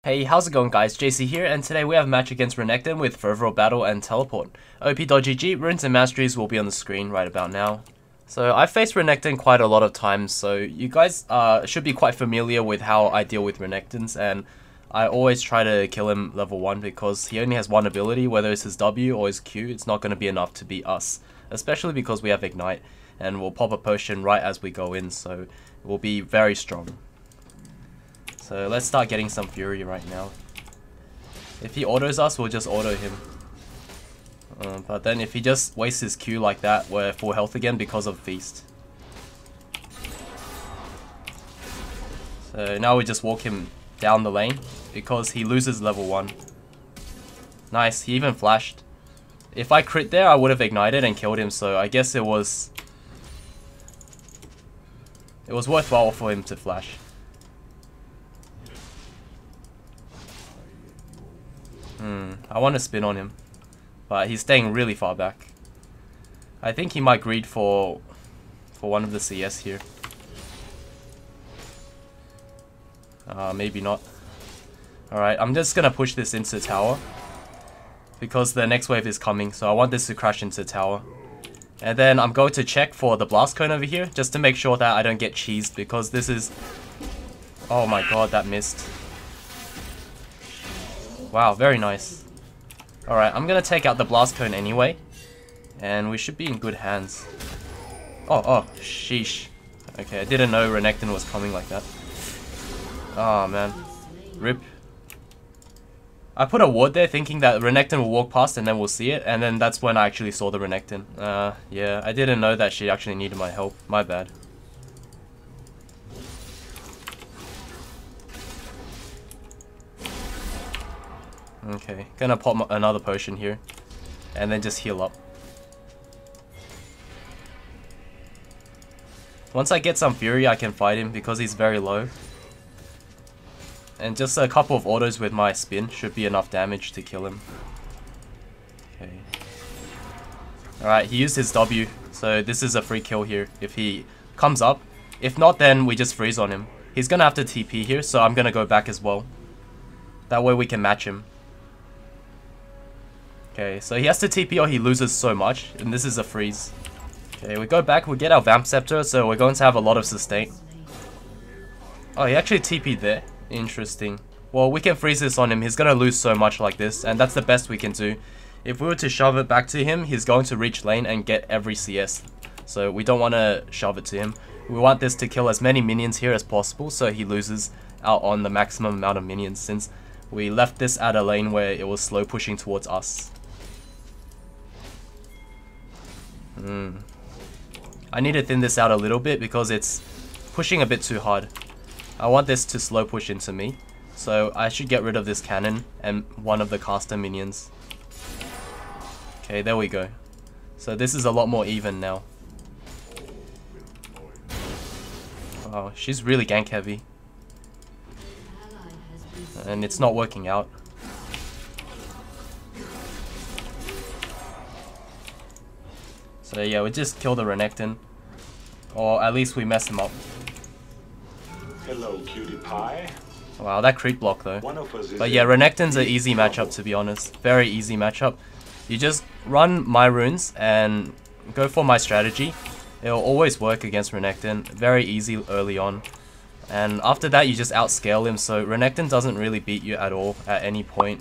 Hey, how's it going guys? JaySea here, and today we have a match against Renekton with Fervor Battle and Teleport. op.gg, runes and masteries will be on the screen right about now. So I've faced Renekton quite a lot of times, so you guys should be quite familiar with how I deal with Renektons, and I always try to kill him level 1 because he only has one ability, whether it's his W or his Q, it's not going to be enough to beat us. Especially because we have Ignite, and we'll pop a potion right as we go in, so it will be very strong. So let's start getting some Fury right now. If he autos us, we'll just auto him. But then if he just wastes his Q like that, we're full health again because of Feast. So now we just walk him down the lane because he loses level 1. Nice, he even flashed. If I crit there, I would have ignited and killed him, so I guess it was worthwhile for him to flash. I want to spin on him, but he's staying really far back. I think he might greed for one of the CS here. Maybe not. Alright, I'm just gonna push this into tower because the next wave is coming, so I want this to crash into tower. And then I'm going to check for the blast cone over here just to make sure that I don't get cheesed, because this is... Oh my god, that missed. Wow, very nice. Alright, I'm gonna take out the blast cone anyway, and we should be in good hands. Oh, sheesh. Okay, I didn't know Renekton was coming like that. Oh man. RIP. I put a ward there thinking that Renekton will walk past and then we'll see it, and then that's when I actually saw the Renekton. Yeah, I didn't know that she actually needed my help. My bad. Okay, gonna pop another potion here, and then just heal up. Once I get some Fury, I can fight him because he's very low. And just a couple of autos with my spin should be enough damage to kill him. Okay. Alright, he used his W, so this is a free kill here if he comes up. If not, then we just freeze on him. He's gonna have to TP here, so I'm gonna go back as well. That way we can match him. Okay, so he has to TP or he loses so much, and this is a freeze. Okay, we go back, we get our Vamp Scepter, so we're going to have a lot of sustain. Oh, he actually TP'd there. Interesting. Well, we can freeze this on him. He's going to lose so much like this, and that's the best we can do. If we were to shove it back to him, he's going to reach lane and get every CS. So we don't want to shove it to him. We want this to kill as many minions here as possible, so he loses out on the maximum amount of minions, since we left this at a lane where it was slow pushing towards us. I need to thin this out a little bit because it's pushing a bit too hard. I want this to slow push into me, so I should get rid of this cannon and one of the caster minions. Okay, there we go. So this is a lot more even now. Oh, she's really gank heavy. And it's not working out. So yeah, we just kill the Renekton. Or at least we mess him up. Hello, cutie pie. Wow, that creep block though. But yeah, Renekton's an easy matchup, to be honest. Very easy matchup. You just run my runes and go for my strategy. It'll always work against Renekton. Very easy early on. And after that, you just outscale him, so Renekton doesn't really beat you at all at any point.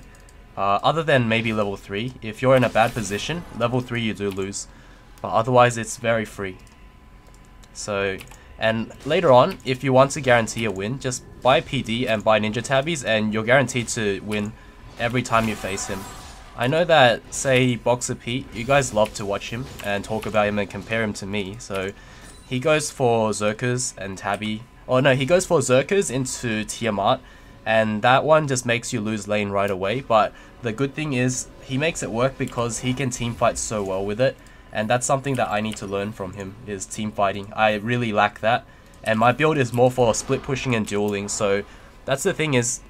Other than maybe level 3. If you're in a bad position, level 3 you do lose. But otherwise it's very free. So, and later on, if you want to guarantee a win, just buy PD and buy Ninja Tabbies and you're guaranteed to win every time you face him. I know that, say, Boxer Pete, you guys love to watch him and talk about him and compare him to me, so he goes for Zerkers and Tabby. Oh no, he goes for Zerkers into Tiamat, and that one just makes you lose lane right away, but the good thing is, he makes it work because he can teamfight so well with it. And that's something that I need to learn from him, is team fighting. I really lack that. And my build is more for split pushing and dueling. So that's the thing is,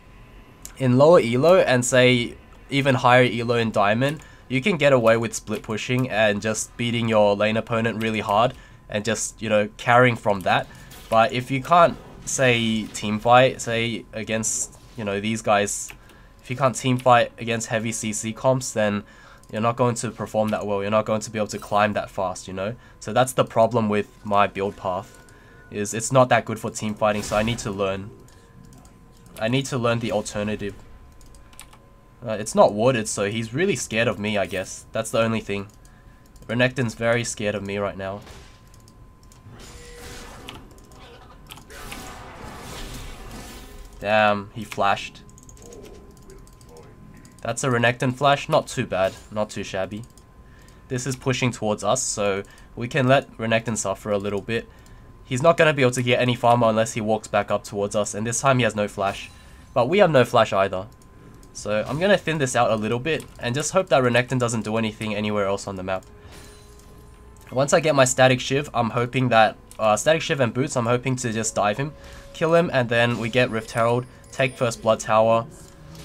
in lower elo and say even higher elo in diamond, you can get away with split pushing and just beating your lane opponent really hard and just, you know, carrying from that. But if you can't, say, team fight, say against you know, these guys, if you can't team fight against heavy CC comps, then you're not going to perform that well. You're not going to be able to climb that fast, you know? So that's the problem with my build path, is it's not that good for team fighting, so I need to learn. I need to learn the alternative. It's not warded, so he's really scared of me, I guess. That's the only thing. Renekton's very scared of me right now. Damn, he flashed. That's a Renekton flash. Not too bad. Not too shabby. This is pushing towards us, so we can let Renekton suffer a little bit. He's not going to be able to get any farmer unless he walks back up towards us, and this time he has no flash. But we have no flash either. So I'm going to thin this out a little bit, and just hope that Renekton doesn't do anything anywhere else on the map. Once I get my Static Shiv, I'm hoping that... Static Shiv and Boots, I'm hoping to just dive him, kill him, and then we get Rift Herald, take First Blood Tower.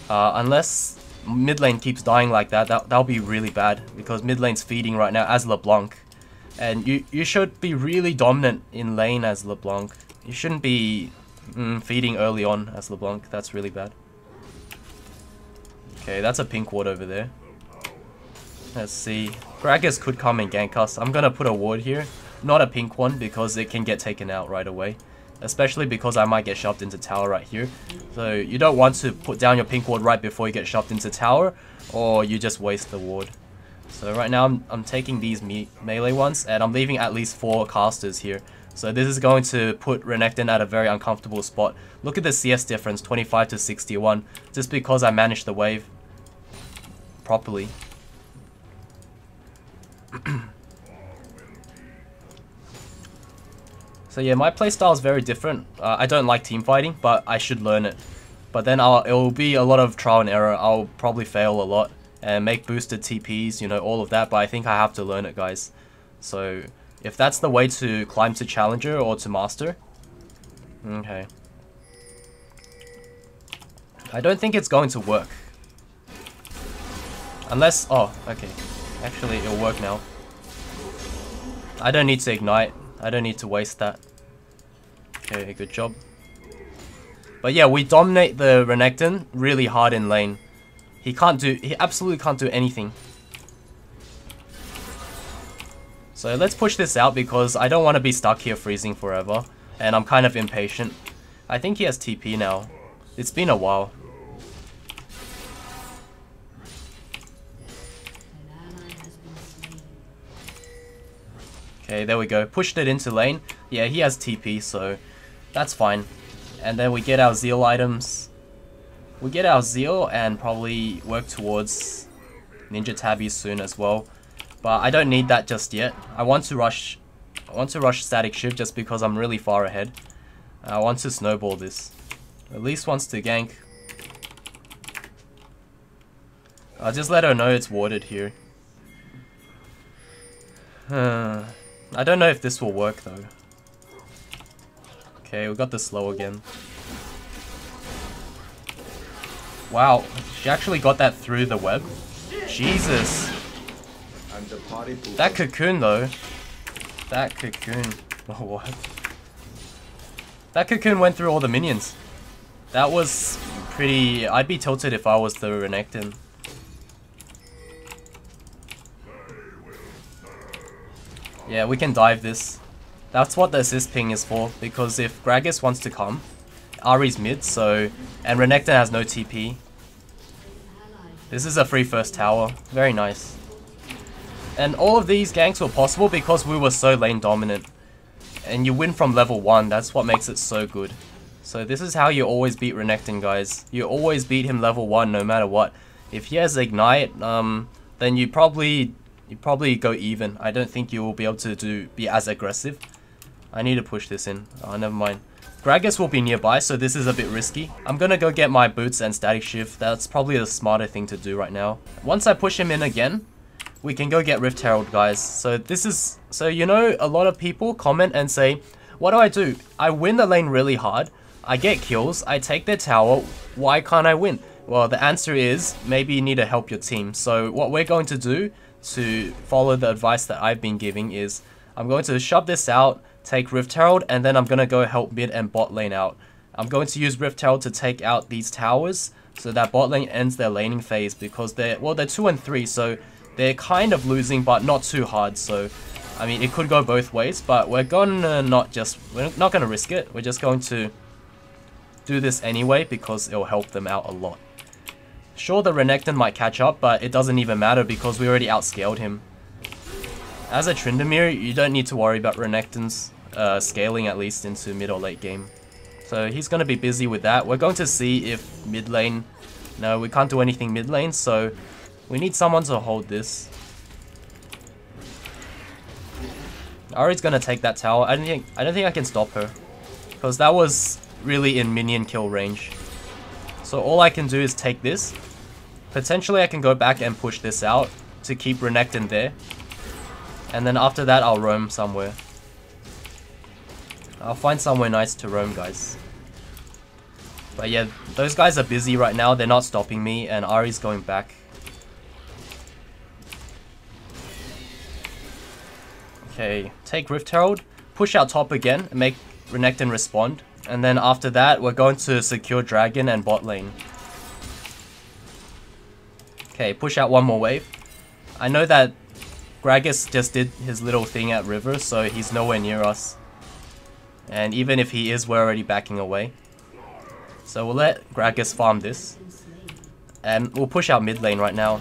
Unless mid lane keeps dying like that, that'll be really bad, because mid lane's feeding right now as LeBlanc. And you should be really dominant in lane as LeBlanc. You shouldn't be feeding early on as LeBlanc. That's really bad. Okay, that's a pink ward over there. Let's see. Gragas could come and gank us. I'm gonna put a ward here. Not a pink one, because it can get taken out right away. Especially because I might get shoved into tower right here. So you don't want to put down your pink ward right before you get shoved into tower, or you just waste the ward. So right now I'm taking these melee ones, and I'm leaving at least 4 casters here. So this is going to put Renekton at a very uncomfortable spot. Look at the CS difference, 25 to 61, just because I managed the wave properly. So yeah, my playstyle is very different. I don't like team fighting, but I should learn it. But then it will be a lot of trial and error. I'll probably fail a lot and make boosted TPs, you know, all of that. But I think I have to learn it, guys. So if that's the way to climb to Challenger or to Master, okay. I don't think it's going to work. Unless, oh, okay. Actually, it'll work now. I don't need to ignite. I don't need to waste that. Okay, good job. But yeah, we dominate the Renekton really hard in lane. He absolutely can't do anything. So let's push this out, because I don't want to be stuck here freezing forever. And I'm kind of impatient. I think he has TP now. It's been a while. Okay, there we go. Pushed it into lane. Yeah, he has TP, so that's fine. And then we get our Zeal items. We get our Zeal and probably work towards Ninja Tabbies soon as well. But I don't need that just yet. I want to rush Static Shiv just because I'm really far ahead. I want to snowball this. At least wants to gank. I'll just let her know it's warded here. I don't know if this will work though. Okay, we got the slow again. Wow, she actually got that through the web. Jesus. That cocoon though. That cocoon. Oh, what? That cocoon went through all the minions. That was pretty... I'd be tilted if I was the Renekton. Yeah, we can dive this. That's what the assist ping is for, because if Gragas wants to come, Ahri's mid, so... And Renekton has no TP. This is a free first tower. Very nice. And all of these ganks were possible because we were so lane dominant. And you win from level 1, that's what makes it so good. So this is how you always beat Renekton, guys. You always beat him level 1 no matter what. If he has Ignite, then you probably go even. I don't think you will be able to be as aggressive. I need to push this in. Oh, never mind. Gragas will be nearby, so this is a bit risky. I'm gonna go get my boots and Static Shiv. That's probably the smarter thing to do right now. Once I push him in again, we can go get Rift Herald, guys. So this is... So, you know, a lot of people comment and say, what do? I win the lane really hard. I get kills. I take their tower. Why can't I win? Well, the answer is, maybe you need to help your team. So what we're going to do to follow the advice that I've been giving is, I'm going to shove this out, take Rift Herald, and then I'm going to go help mid and bot lane out. I'm going to use Rift Herald to take out these towers so that bot lane ends their laning phase, because they're 2 and 3, so they're kind of losing, but not too hard. So I mean, it could go both ways, but we're not gonna risk it. We're just going to do this anyway because it'll help them out a lot. Sure, the Renekton might catch up, but it doesn't even matter because we already outscaled him. As a Tryndamere, you don't need to worry about Renekton's scaling, at least into mid or late game. So he's going to be busy with that. We're going to see if mid lane... No, we can't do anything mid lane, so we need someone to hold this. Ahri's going to take that tower. I don't think I can stop her, because that was really in minion kill range. So all I can do is take this. Potentially I can go back and push this out to keep Renekton there. And then after that I'll roam somewhere. I'll find somewhere nice to roam, guys. But yeah, those guys are busy right now. They're not stopping me, and Ahri's going back. Okay, take Rift Herald, push out top again, and make Renekton respond. And then after that, we're going to secure Dragon and bot lane. Okay, push out one more wave. I know that Gragas just did his little thing at river, so he's nowhere near us. And even if he is, we're already backing away. So we'll let Gragas farm this. And we'll push out mid lane right now.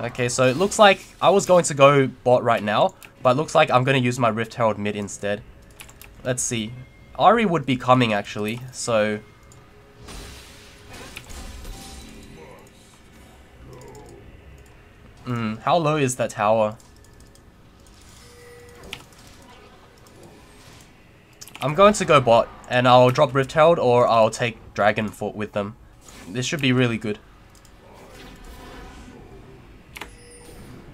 Okay, so it looks like I was going to go bot right now, but it looks like I'm going to use my Rift Herald mid instead. Let's see. Ahri would be coming actually, so... how low is that tower? I'm going to go bot, and I'll drop Rift Herald or I'll take Dragon Foot with them. This should be really good.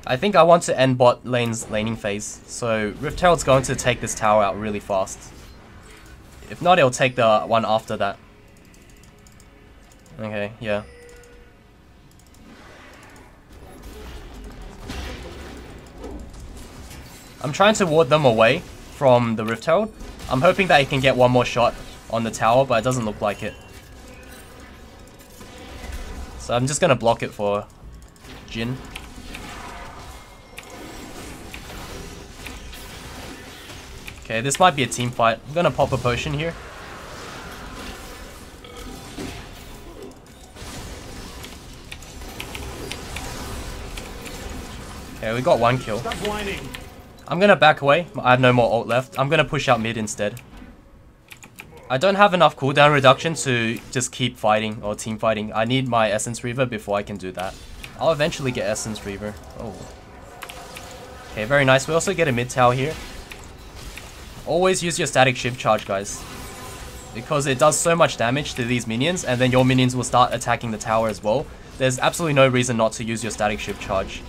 I think I want to end bot lane's laning phase, so Rift Herald's going to take this tower out really fast. If not, it'll take the one after that. Okay, yeah. I'm trying to ward them away from the Rift Herald. I'm hoping that he can get one more shot on the tower, but it doesn't look like it. So I'm just gonna block it for Jhin. Okay, this might be a team fight. I'm gonna pop a potion here. Okay, we got one kill. I'm gonna back away. I have no more ult left. I'm gonna push out mid instead. I don't have enough cooldown reduction to just keep fighting or team fighting. I need my Essence Reaver before I can do that. I'll eventually get Essence Reaver. Oh. Okay, very nice. We also get a mid tower here. Always use your static shiv charge, guys, because it does so much damage to these minions, and then your minions will start attacking the tower as well. There's absolutely no reason not to use your static shiv charge.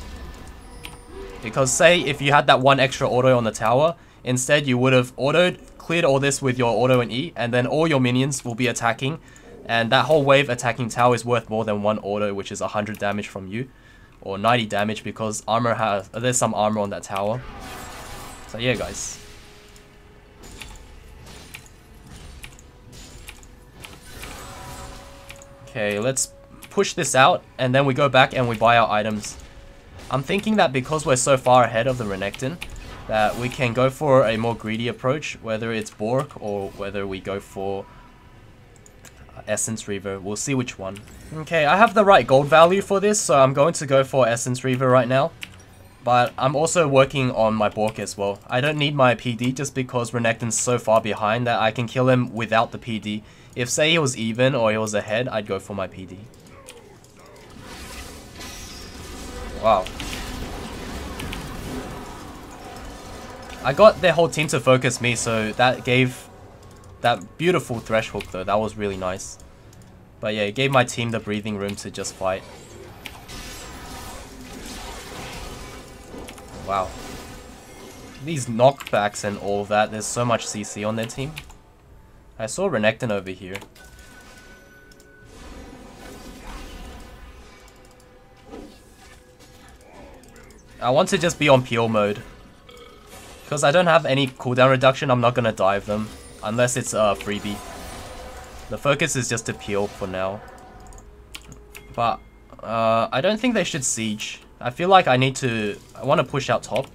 Because say if you had that one extra auto on the tower, instead you would have autoed, cleared all this with your auto and E, and then all your minions will be attacking, and that whole wave attacking tower is worth more than one auto, which is 100 damage from you, or 90 damage because there's some armor on that tower. So yeah, guys. Okay, let's push this out, and then we go back and we buy our items. I'm thinking that because we're so far ahead of the Renekton, that we can go for a more greedy approach, whether it's Bork or whether we go for Essence Reaver. We'll see which one. Okay, I have the right gold value for this, so I'm going to go for Essence Reaver right now. But I'm also working on my Bork as well. I don't need my PD just because Renekton's so far behind that I can kill him without the PD. If say he was even or he was ahead, I'd go for my PD. Wow. I got their whole team to focus me, so that gave that beautiful thresh hook though. That was really nice. But yeah, it gave my team the breathing room to just fight. Wow. These knockbacks and all that, there's so much CC on their team. I saw Renekton over here. I want to just be on peel mode. Because I don't have any cooldown reduction, I'm not going to dive them. Unless it's a freebie. The focus is just to peel for now. But I don't think they should siege. I feel like I want to push out top,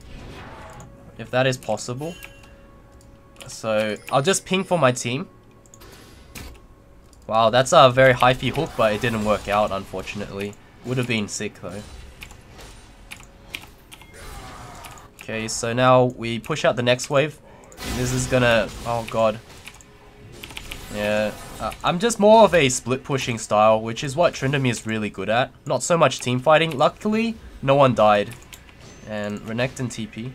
if that is possible. So I'll just ping for my team. Wow, that's a very hyphy hook, but it didn't work out, unfortunately. Would have been sick though. Okay, so now we push out the next wave. This is gonna... oh god. Yeah, I'm just more of a split pushing style, which is what Tryndamere is really good at. Not so much team fighting. Luckily, no one died. And Renekton TP.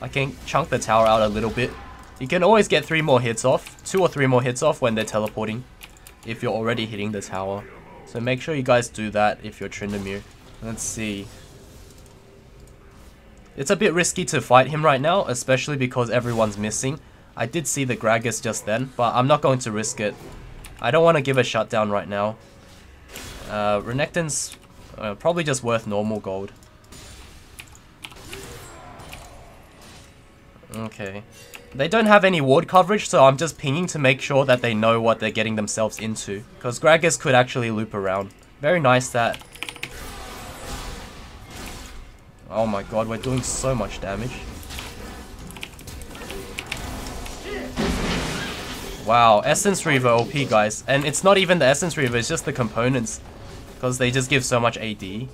I can chunk the tower out a little bit. You can always get 3 more hits off. 2 or 3 more hits off when they're teleporting, if you're already hitting the tower. So make sure you guys do that if you're Tryndamere. Let's see. It's a bit risky to fight him right now, especially because everyone's missing. I did see the Gragas just then, but I'm not going to risk it. I don't want to give a shutdown right now. Renekton's probably just worth normal gold. Okay. They don't have any ward coverage, so I'm just pinging to make sure that they know what they're getting themselves into. Because Gragas could actually loop around. Very nice that... oh my god, we're doing so much damage. Wow, Essence Reaver OP, guys. And it's not even the Essence Reaver, it's just the components. Because they just give so much AD.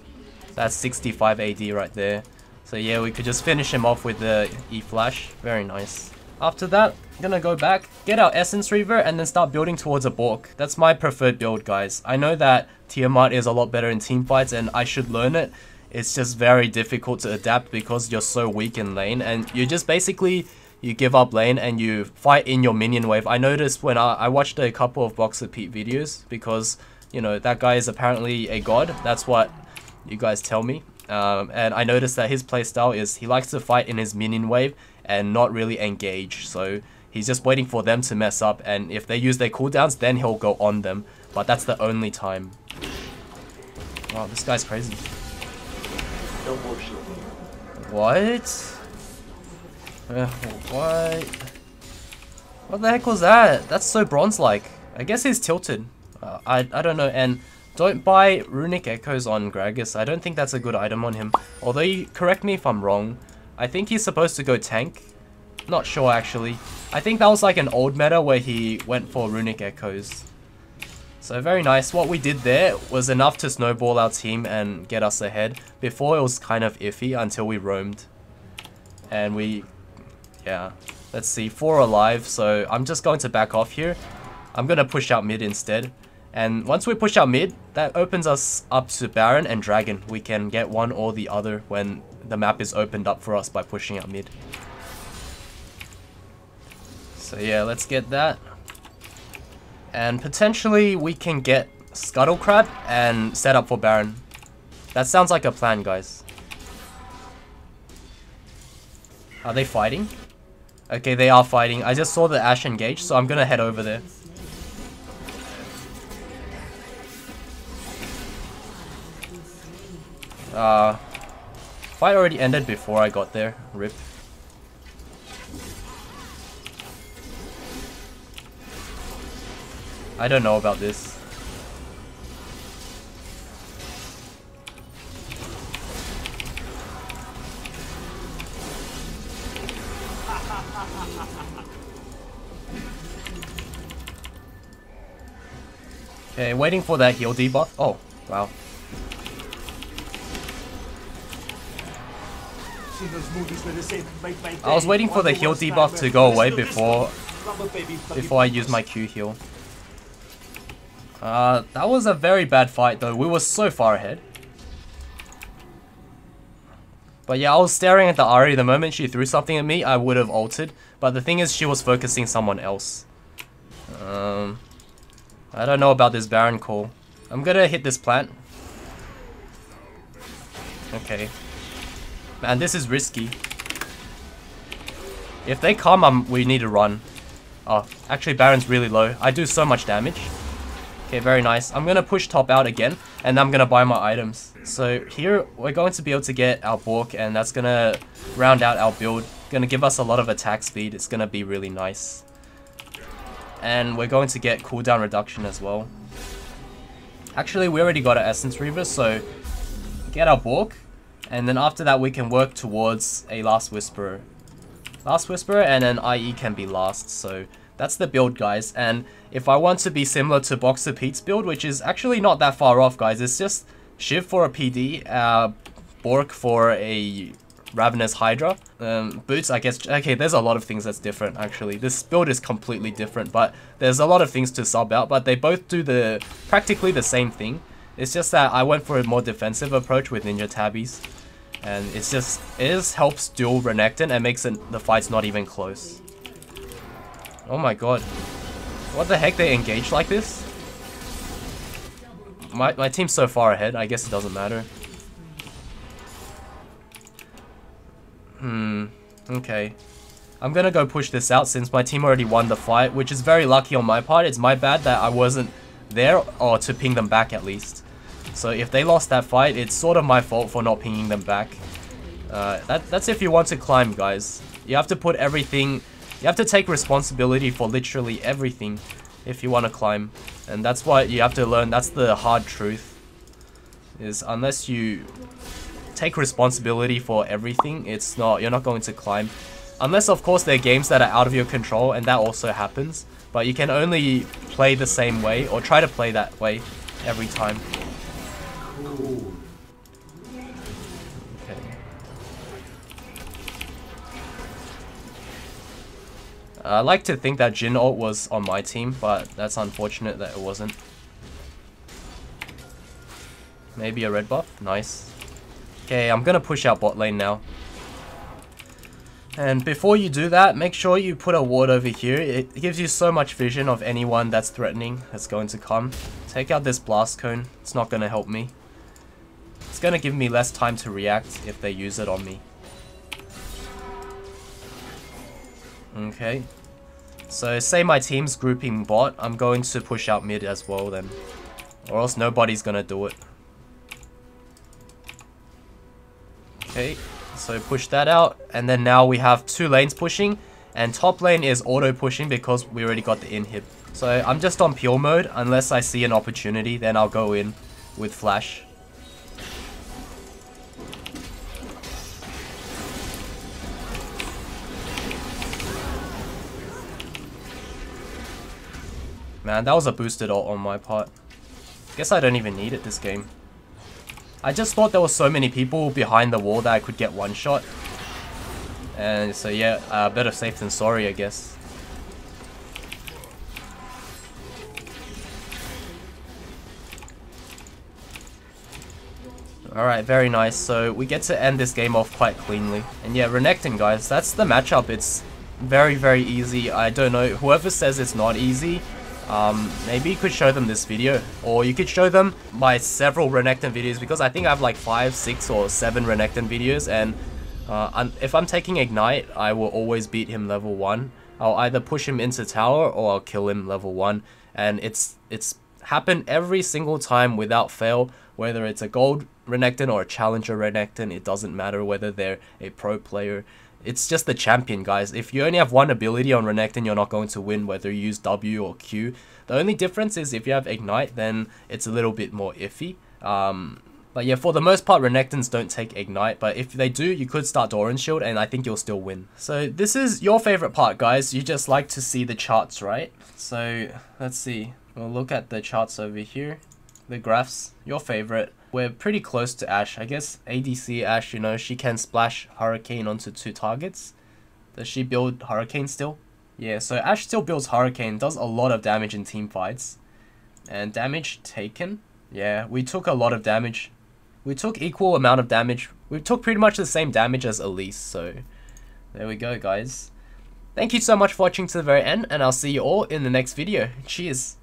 That's 65 AD right there. So yeah, we could just finish him off with the E-Flash. Very nice. After that, I'm gonna go back, get our Essence Reaver, and then start building towards a Bork. That's my preferred build, guys. I know that Tiamat is a lot better in teamfights, and I should learn it. It's just very difficult to adapt because you're so weak in lane, and you just basically... you give up lane and you fight in your minion wave. I noticed when I watched a couple of Boxer Pete videos because, you know, that guy is apparently a god. That's what you guys tell me. And I noticed that his playstyle is he likes to fight in his minion wave and not really engage. So he's just waiting for them to mess up, and if they use their cooldowns, then he'll go on them. But that's the only time. Wow, this guy's crazy. What? What? What the heck was that? That's so bronze-like. I guess he's tilted. I don't know. And don't buy Runic Echoes on Gragas. I don't think that's a good item on him. Although, correct me if I'm wrong. I think he's supposed to go tank. Not sure, actually. I think that was like an old meta where he went for Runic Echoes. So very nice. What we did there was enough to snowball our team and get us ahead. Before, it was kind of iffy until we roamed. And we... yeah, let's see, 4 alive, so I'm just going to back off here. I'm going to push out mid instead. And once we push out mid, that opens us up to Baron and Dragon. We can get one or the other when the map is opened up for us by pushing out mid. So yeah, let's get that. And potentially we can get Scuttle Crab and set up for Baron. That sounds like a plan, guys. Are they fighting? Okay, they are fighting. I just saw the Ashe engage, so I'm gonna head over there. Fight already ended before I got there. RIP. I don't know about this. Okay, waiting for that heal debuff. Oh, wow. I was waiting for the heal debuff to go away before I use my Q heal. That was a very bad fight though. We were so far ahead. But yeah, I was staring at the Ahri. The moment she threw something at me, I would have ulted. But the thing is, she was focusing someone else. I don't know about this Baron call. I'm gonna hit this plant. Okay. Man, this is risky. If they come, we need to run. Oh, actually Baron's really low. I do so much damage. Okay, very nice. I'm gonna push top out again, and I'm gonna buy my items. So here, we're going to be able to get our Bork, and that's gonna round out our build. Gonna give us a lot of attack speed. It's gonna be really nice. and we're going to get cooldown reduction as well. Actually, we already got an Essence Reaver, so get our Bork, and then after that we can work towards a Last Whisperer. Last Whisperer, and then IE can be last, so that's the build, guys. And if I want to be similar to Boxer Pete's build, which is actually not that far off, guys, it's just Shiv for a PD, Bork for a Ravenous Hydra, Boots, I guess. Okay, there's a lot of things that's different, actually. This build is completely different, but there's a lot of things to sub out, but they both do practically the same thing. It's just that I went for a more defensive approach with Ninja Tabbies, and it just helps duel Renekton and makes the fights not even close. Oh my god. What the heck, they engage like this? My team's so far ahead, I guess it doesn't matter. Okay. I'm gonna go push this out since my team already won the fight, which is very lucky on my part. It's my bad that I wasn't there, or to ping them back at least. So if they lost that fight, it's sort of my fault for not pinging them back. That's if you want to climb, guys. You have to put everything... You have to take responsibility for literally everything if you want to climb. And that's what you have to learn. That's the hard truth. Is unless you take responsibility for everything, you're not going to climb. Unless, of course, there are games that are out of your control, and that also happens. But you can only play the same way, or try to play that way every time. Cool. Okay. I like to think that Jhin ult was on my team, but that's unfortunate that it wasn't. Maybe a red buff? Nice. Okay, I'm gonna push out bot lane now. And before you do that, make sure you put a ward over here. It gives you so much vision of anyone that's threatening, that's going to come. Take out this blast cone. It's not gonna help me. It's gonna give me less time to react if they use it on me. Okay. So say my team's grouping bot, I'm going to push out mid as well then. Or else nobody's gonna do it. Okay, so push that out, and then now we have 2 lanes pushing, and top lane is auto pushing because we already got the inhib. So I'm just on pure mode. Unless I see an opportunity, then I'll go in with flash. Man, that was a boosted ult on my part. Guess I don't even need it this game. I just thought there were so many people behind the wall that I could get one shot. And so yeah, better safe than sorry, I guess. Alright, very nice. So we get to end this game off quite cleanly. And yeah, Renekton, guys, that's the matchup. It's very, very easy. I don't know, whoever says it's not easy, maybe you could show them this video, or you could show them my several Renekton videos, because I think I have like 5, 6 or 7 Renekton videos, and if I'm taking Ignite, I will always beat him level 1. I'll either push him into tower or I'll kill him level 1, and it's happened every single time without fail. Whether it's a gold Renekton or a challenger Renekton, it doesn't matter whether they're a pro player. It's just the champion, guys. If you only have one ability on Renekton, you're not going to win, whether you use W or Q. The only difference is if you have Ignite, then it's a little bit more iffy. But yeah, for the most part, Renektons don't take Ignite. But if they do, you could start Doran's Shield, and I think you'll still win. So this is your favorite part, guys. You just like to see the charts, right? So let's see. We'll look at the charts over here. The graphs, your favorite. We're pretty close to Ashe. I guess ADC Ashe, you know, she can splash Hurricane onto 2 targets. Does she build Hurricane still? Yeah, so Ashe still builds Hurricane, does a lot of damage in team fights. And damage taken? Yeah, we took a lot of damage. We took equal amount of damage. We took pretty much the same damage as Elise, so there we go, guys. Thank you so much for watching to the very end, and I'll see you all in the next video. Cheers!